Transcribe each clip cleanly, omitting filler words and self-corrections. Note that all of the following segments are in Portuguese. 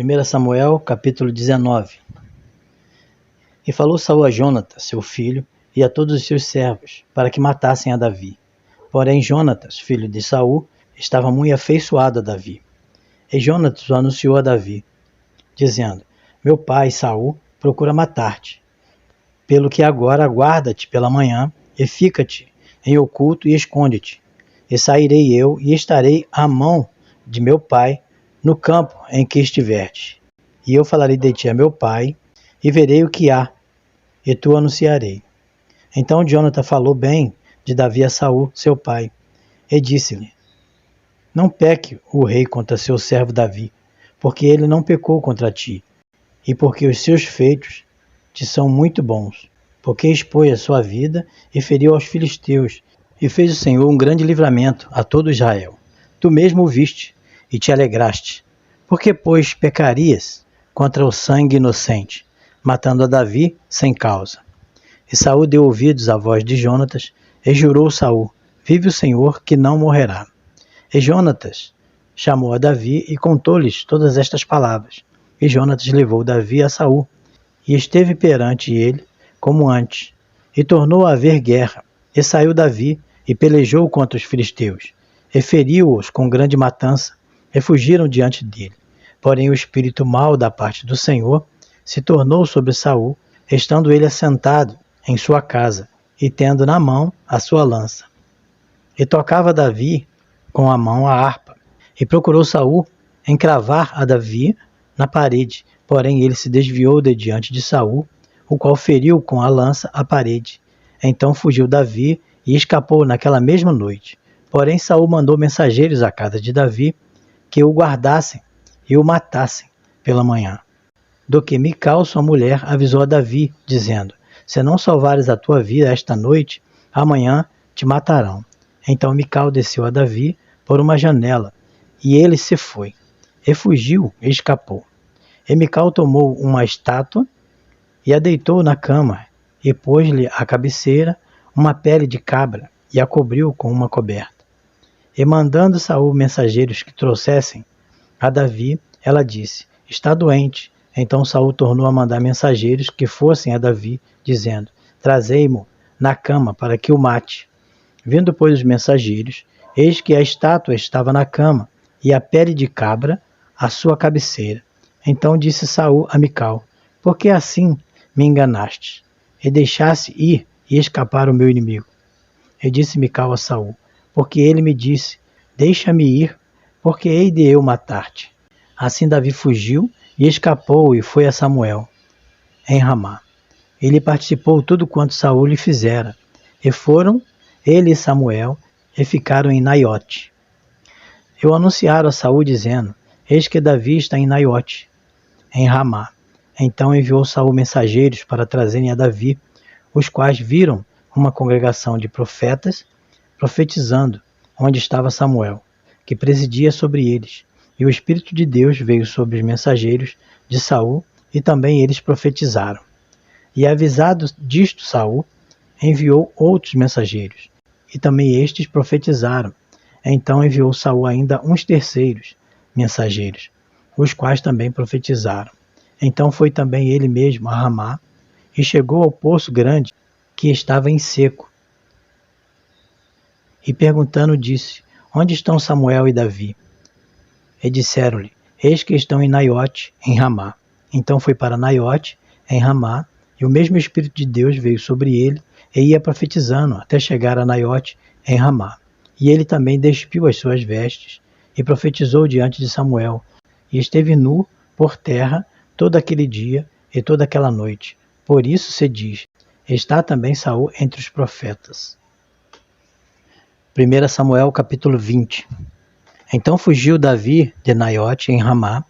1 Samuel, capítulo 19. E falou Saul a Jonatas, seu filho, e a todos os seus servos, para que matassem a Davi. Porém Jonatas, filho de Saul, estava muito afeiçoado a Davi. E Jonatas o anunciou a Davi, dizendo: Meu pai, Saul, procura matar-te. Pelo que agora aguarda-te pela manhã, e fica-te em oculto e esconde-te. E sairei eu, e estarei à mão de meu pai, no campo em que estiverdes. E eu falarei de ti a meu pai, e verei o que há, e tu anunciarei. Então Jonatas falou bem de Davi a Saul, seu pai, e disse-lhe: Não peque o rei contra seu servo Davi, porque ele não pecou contra ti, e porque os seus feitos te são muito bons, porque expôs a sua vida e feriu aos filisteus, e fez o Senhor um grande livramento a todo Israel. Tu mesmo o viste, e te alegraste. Por que, pois, pecarias contra o sangue inocente, matando a Davi sem causa? E Saul deu ouvidos à voz de Jonatas, e jurou Saul: Vive o Senhor, que não morrerá. E Jonatas chamou a Davi e contou-lhes todas estas palavras. E Jonatas levou Davi a Saul, e esteve perante ele como antes, e tornou a haver guerra. E saiu Davi, e pelejou contra os filisteus, e feriu-os com grande matança, e fugiram diante dele. Porém o espírito mau da parte do Senhor se tornou sobre Saul, estando ele assentado em sua casa, e tendo na mão a sua lança. E tocava Davi com a mão a harpa, e procurou Saul encravar a Davi na parede, porém ele se desviou de diante de Saul, o qual feriu com a lança a parede. Então fugiu Davi e escapou naquela mesma noite. Porém Saul mandou mensageiros à casa de Davi, que o guardassem e o matassem pela manhã. Do que Mical, sua mulher, avisou a Davi, dizendo: Se não salvares a tua vida esta noite, amanhã te matarão. Então Mical desceu a Davi por uma janela, e ele se foi, e fugiu e escapou. E Mical tomou uma estátua, e a deitou na cama, e pôs-lhe à cabeceira uma pele de cabra, e a cobriu com uma coberta. E mandando Saul mensageiros que trouxessem a Davi, ela disse: Está doente. Então Saul tornou a mandar mensageiros que fossem a Davi, dizendo: Trazei-mo na cama para que o mate. Vindo, pois, os mensageiros, eis que a estátua estava na cama, e a pele de cabra à sua cabeceira. Então disse Saul a Mical: Por que assim me enganaste, e deixaste ir e escapar o meu inimigo? E disse Mical a Saul: Porque ele me disse: Deixa-me ir, porque hei de eu matar-te. Assim Davi fugiu e escapou e foi a Samuel, em Ramá. Ele participou tudo quanto Saul lhe fizera. E foram ele e Samuel, e ficaram em Naiote. E o anunciaram a Saul, dizendo: Eis que Davi está em Naiote, em Ramá. Então enviou Saul mensageiros para trazerem a Davi, os quais viram uma congregação de profetas profetizando onde estava Samuel, que presidia sobre eles. E o Espírito de Deus veio sobre os mensageiros de Saul, e também eles profetizaram. E avisado disto Saul, enviou outros mensageiros, e também estes profetizaram. Então enviou Saul ainda uns terceiros mensageiros, os quais também profetizaram. Então foi também ele mesmo a Ramá, e chegou ao poço grande, que estava em seco. E perguntando disse: Onde estão Samuel e Davi? E disseram-lhe: Eis que estão em Naiote, em Ramá. Então foi para Naiote, em Ramá, e o mesmo Espírito de Deus veio sobre ele, e ia profetizando até chegar a Naiote, em Ramá. E ele também despiu as suas vestes, e profetizou diante de Samuel, e esteve nu por terra todo aquele dia e toda aquela noite. Por isso se diz: Está também Saul entre os profetas. 1 Samuel capítulo 20. Então fugiu Davi de Naiote, em Ramá,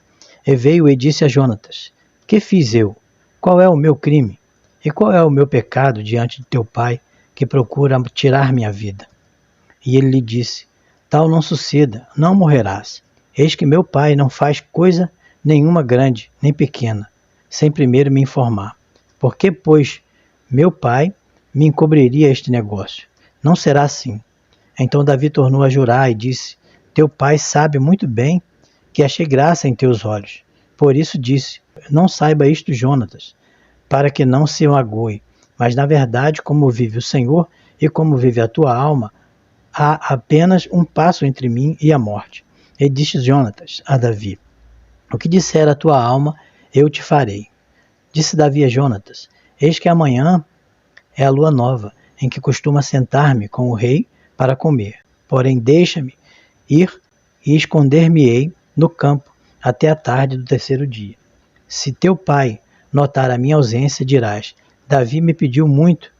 e veio e disse a Jonatas: Que fiz eu? Qual é o meu crime? E qual é o meu pecado diante de teu pai, que procura tirar minha vida? E ele lhe disse: Tal não suceda, não morrerás. Eis que meu pai não faz coisa nenhuma grande, nem pequena, sem primeiro me informar. Por que, pois, meu pai me encobriria este negócio? Não será assim. Então Davi tornou a jurar e disse: Teu pai sabe muito bem que achei graça em teus olhos, Por isso disse: não saiba isto, Jonatas, para que não se magoe. Mas na verdade, como vive o Senhor e como vive a tua alma, há apenas um passo entre mim e a morte. E disse Jonatas a Davi: o que disser a tua alma, eu te farei. Disse Davi a Jonatas: eis que amanhã é a lua nova, em que costumo sentar-me com o rei para comer. Porém, deixa-me ir e esconder-me-ei no campo até a tarde do terceiro dia. Se teu pai notar a minha ausência, dirás: Davi me pediu muito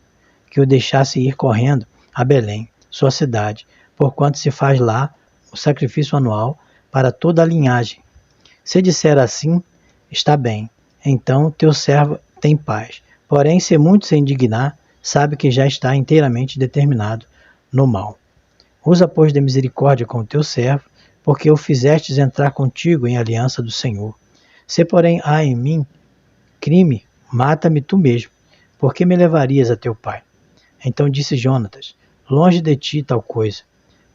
que o deixasse ir correndo a Belém, sua cidade, porquanto se faz lá o sacrifício anual para toda a linhagem. Se disser assim, está bem, então teu servo tem paz. Porém, se muito se indignar, sabe que já está inteiramente determinado no mal. Usa, pois, de misericórdia com o teu servo, porque o fizestes entrar contigo em aliança do Senhor. Se, porém, há em mim crime, mata-me tu mesmo, porque me levarias a teu pai. Então disse Jonatas: longe de ti tal coisa.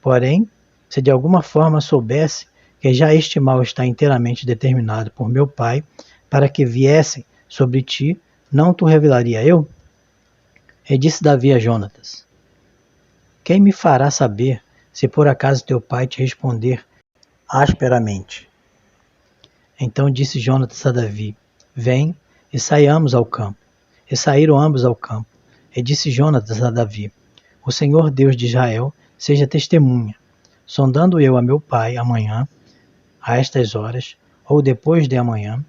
Porém, se de alguma forma soubesse que já este mal está inteiramente determinado por meu pai, para que viessem sobre ti, não tu revelaria eu? E disse Davi a Jonatas: quem me fará saber, se por acaso teu pai te responder asperamente? Então disse Jonatas a Davi: vem e saiamos ao campo. E saíram ambos ao campo. E disse Jonatas a Davi: o Senhor Deus de Israel seja testemunha, sondando eu a meu pai amanhã, a estas horas, ou depois de amanhã,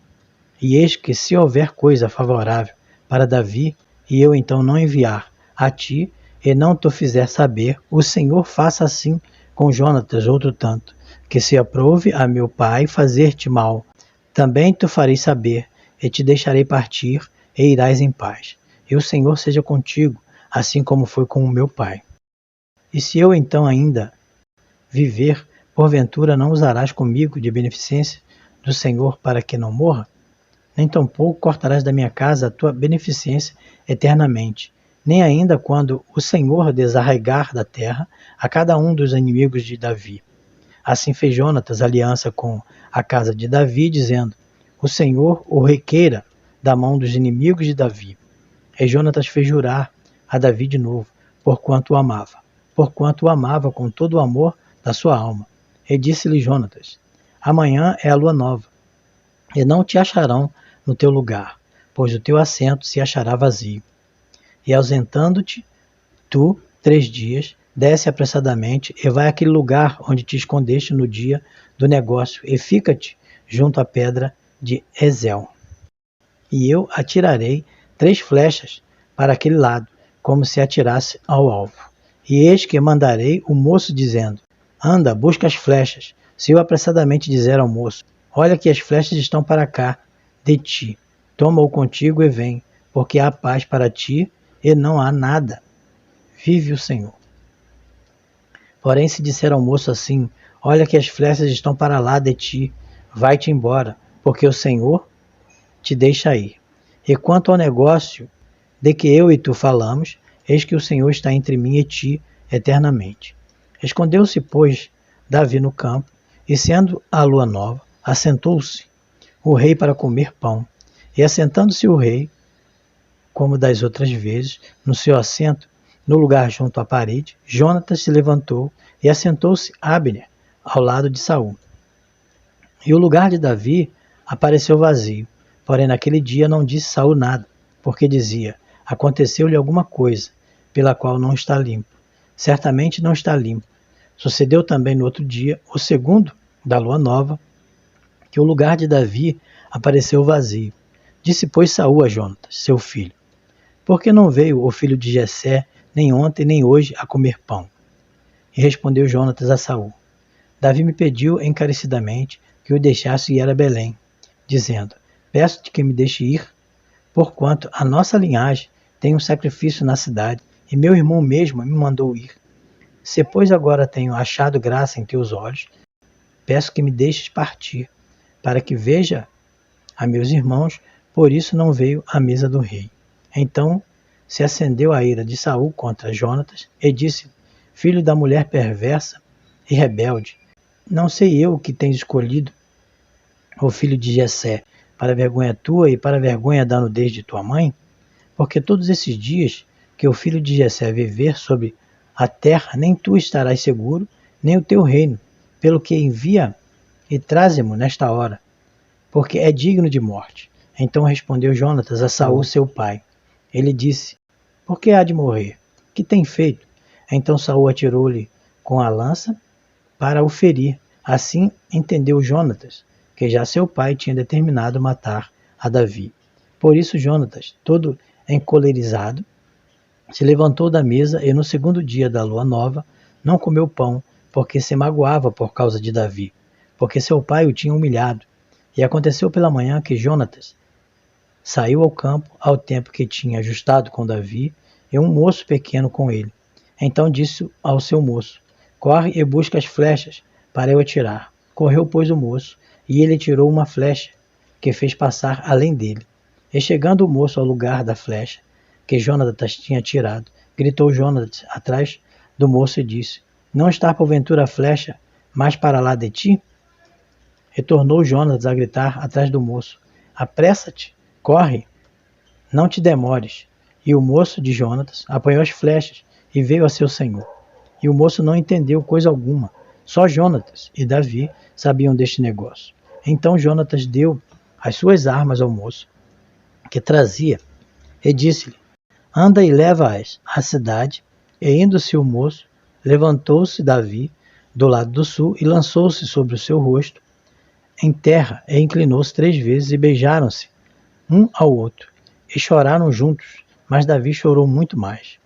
e eis que se houver coisa favorável para Davi, e eu então não enviar a ti, e não te fizer saber, o Senhor faça assim com Jonatas outro tanto, que se aprove a meu pai fazer-te mal. Também te farei saber, e te deixarei partir, e irás em paz. E o Senhor seja contigo, assim como foi com o meu pai. E se eu então ainda viver, porventura não usarás comigo de beneficência do Senhor para que não morra? Nem tampouco cortarás da minha casa a tua beneficência eternamente, nem ainda quando o Senhor desarraigar da terra a cada um dos inimigos de Davi. Assim fez Jonatas aliança com a casa de Davi, dizendo: o Senhor o requeira da mão dos inimigos de Davi. E Jonatas fez jurar a Davi de novo, porquanto o amava com todo o amor da sua alma. E disse-lhe Jonatas: amanhã é a lua nova, e não te acharão no teu lugar, pois o teu assento se achará vazio. E ausentando-te tu 3 dias, desce apressadamente e vai àquele lugar onde te escondeste no dia do negócio, e fica-te junto à pedra de Ezel. E eu atirarei 3 flechas para aquele lado, como se atirasse ao alvo. E eis que mandarei o moço dizendo: anda, busca as flechas. Se eu apressadamente dizer ao moço: olha que as flechas estão para cá de ti, toma-o contigo e vem, porque há paz para ti e não há nada. Vive o Senhor. Porém, se disser ao moço assim: olha que as flechas estão para lá de ti, vai-te embora, porque o Senhor te deixa ir. E quanto ao negócio de que eu e tu falamos, eis que o Senhor está entre mim e ti eternamente. Escondeu-se, pois, Davi no campo, e sendo a lua nova, assentou-se o rei para comer pão. E assentando-se o rei, como das outras vezes, no seu assento, no lugar junto à parede, Jonatas se levantou e assentou-se Abner ao lado de Saul. E o lugar de Davi apareceu vazio. Porém, naquele dia não disse Saul nada, porque dizia: aconteceu-lhe alguma coisa, pela qual não está limpo. Certamente não está limpo. Sucedeu também no outro dia, o segundo da lua nova, que o lugar de Davi apareceu vazio. Disse, pois, Saul a Jonatas, seu filho: por que não veio o filho de Jessé, nem ontem nem hoje, a comer pão? E respondeu Jonatas a Saul: Davi me pediu encarecidamente que o deixasse ir a Belém, dizendo: peço-te que me deixe ir, porquanto a nossa linhagem tem um sacrifício na cidade, e meu irmão mesmo me mandou ir. Se, pois, agora tenho achado graça em teus olhos, peço que me deixes partir, para que veja a meus irmãos, por isso não veio à mesa do rei. Então se acendeu a ira de Saul contra Jonatas, e disse: filho da mulher perversa e rebelde, não sei eu o que tens escolhido o filho de Jessé, para vergonha tua e para vergonha da nudez de tua mãe? Porque todos esses dias que o filho de Jessé viver sobre a terra, nem tu estarás seguro, nem o teu reino, pelo que envia e traze-mo nesta hora, porque é digno de morte. Então respondeu Jonatas a Saul, seu pai. Ele disse: por que há de morrer? Que tem feito? Então Saul atirou-lhe com a lança para o ferir. Assim entendeu Jonatas que já seu pai tinha determinado matar a Davi. Por isso Jonatas, todo encolerizado, se levantou da mesa e no segundo dia da lua nova não comeu pão, porque se magoava por causa de Davi, porque seu pai o tinha humilhado. E aconteceu pela manhã que Jonatas saiu ao campo ao tempo que tinha ajustado com Davi, e um moço pequeno com ele. Então disse ao seu moço: corre e busca as flechas para eu atirar. Correu, pois, o moço, e ele tirou uma flecha, que fez passar além dele. E chegando o moço ao lugar da flecha, que Jonatas tinha tirado, gritou Jonatas atrás do moço e disse: não está porventura a flecha mais para lá de ti? Retornou Jonatas a gritar atrás do moço: apressa-te, corre, não te demores. E o moço de Jonatas apanhou as flechas e veio a seu senhor. E o moço não entendeu coisa alguma. Só Jonatas e Davi sabiam deste negócio. Então Jonatas deu as suas armas ao moço que trazia e disse-lhe: anda e leva-as à cidade. E indo-se o moço, levantou-se Davi do lado do sul e lançou-se sobre o seu rosto em terra e inclinou-se 3 vezes e beijaram-se um ao outro e choraram juntos, mas Davi chorou muito mais.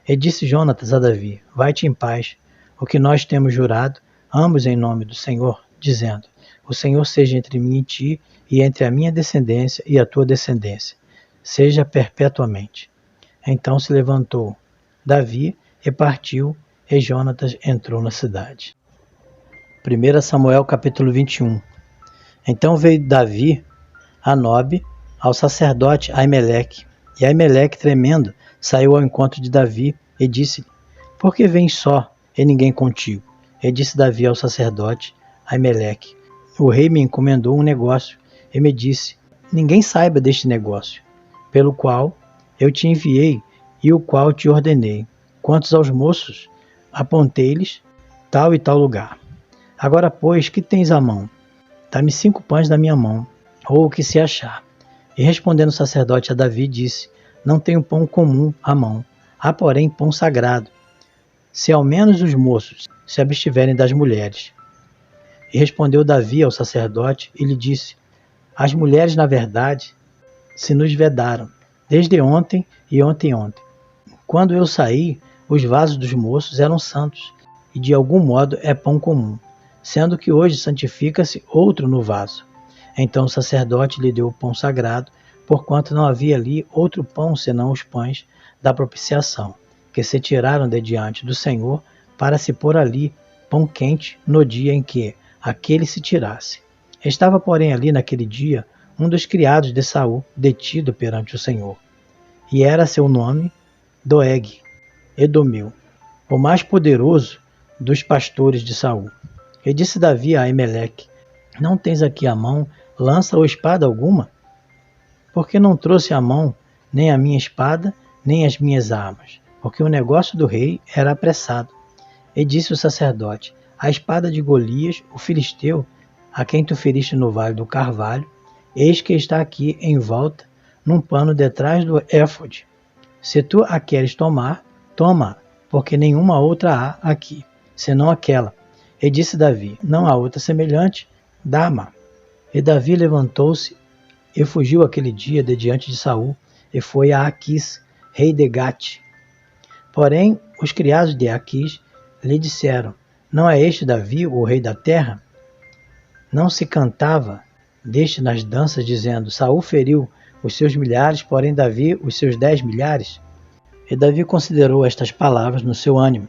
E disse Jonatas a Davi: vai-te em paz, o que nós temos jurado, ambos em nome do Senhor, dizendo: o Senhor seja entre mim e ti, e entre a minha descendência e a tua descendência, seja perpetuamente. Então se levantou Davi e partiu, e Jonatas entrou na cidade. 1 Samuel capítulo 21. Então veio Davi a Nobe, ao sacerdote Aimeleque. E Aimeleque, tremendo, saiu ao encontro de Davi e disse-lhe: por que vens só e ninguém contigo? E disse Davi ao sacerdote Aimeleque: o rei me encomendou um negócio e me disse: ninguém saiba deste negócio, pelo qual eu te enviei e o qual te ordenei. Quantos aos moços, apontei-lhes tal e tal lugar. Agora, pois, que tens à mão? Dá-me 5 pães da minha mão, ou o que se achar. E respondendo o sacerdote a Davi, disse: não tenho pão comum à mão, há porém pão sagrado, se ao menos os moços se abstiverem das mulheres. E respondeu Davi ao sacerdote e lhe disse: as mulheres, na verdade, se nos vedaram, desde ontem e ontem. Quando eu saí, os vasos dos moços eram santos, e de algum modo é pão comum, sendo que hoje santifica-se outro no vaso. Então o sacerdote lhe deu o pão sagrado, porquanto não havia ali outro pão senão os pães da propiciação, que se tiraram de diante do Senhor para se pôr ali pão quente no dia em que aquele se tirasse. Estava, porém, ali naquele dia um dos criados de Saul detido perante o Senhor, e era seu nome Doeg, Edomeu, o mais poderoso dos pastores de Saul. E disse Davi a Aimeleque: não tens aqui à mão lança ou espada alguma? Porque não trouxe à mão nem a minha espada, nem as minhas armas, porque o negócio do rei era apressado. E disse o sacerdote: a espada de Golias, o filisteu, a quem tu feriste no vale do Carvalho, eis que está aqui em volta, num pano detrás do éfode. Se tu a queres tomar, toma, porque nenhuma outra há aqui, senão aquela. E disse Davi: não há outra semelhante, dá-ma. E Davi levantou-se e fugiu aquele dia de diante de Saul, e foi a Aquis, rei de Gate. Porém, os criados de Aquis lhe disseram: não é este Davi, o rei da terra? Não se cantava deste nas danças, dizendo: Saul feriu os seus milhares, porém Davi os seus 10 milhares? E Davi considerou estas palavras no seu ânimo,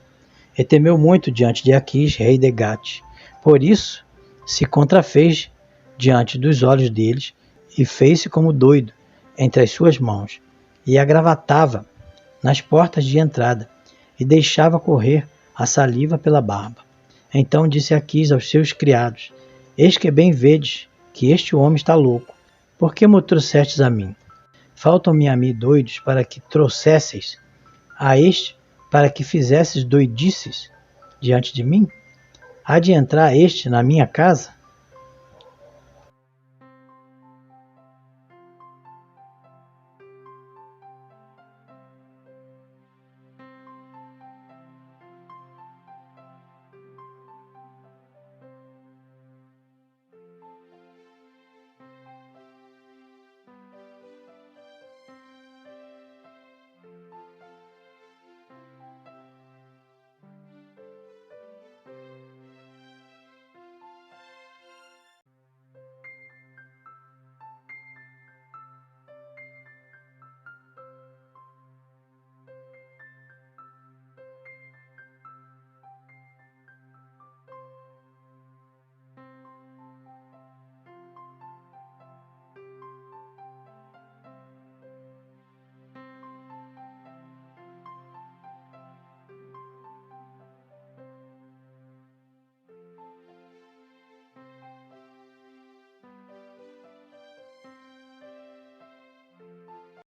e temeu muito diante de Aquis, rei de Gate. Por isso se contrafez diante dos olhos deles, e fez-se como doido entre as suas mãos, e agravatava nas portas de entrada, e deixava correr a saliva pela barba. Então disse Aquis aos seus criados: eis que bem vedes que este homem está louco. Por que me trouxestes a mim? Faltam-me a mim doidos para que trouxesseis a este, para que fizesses doidices diante de mim? Há de entrar este na minha casa?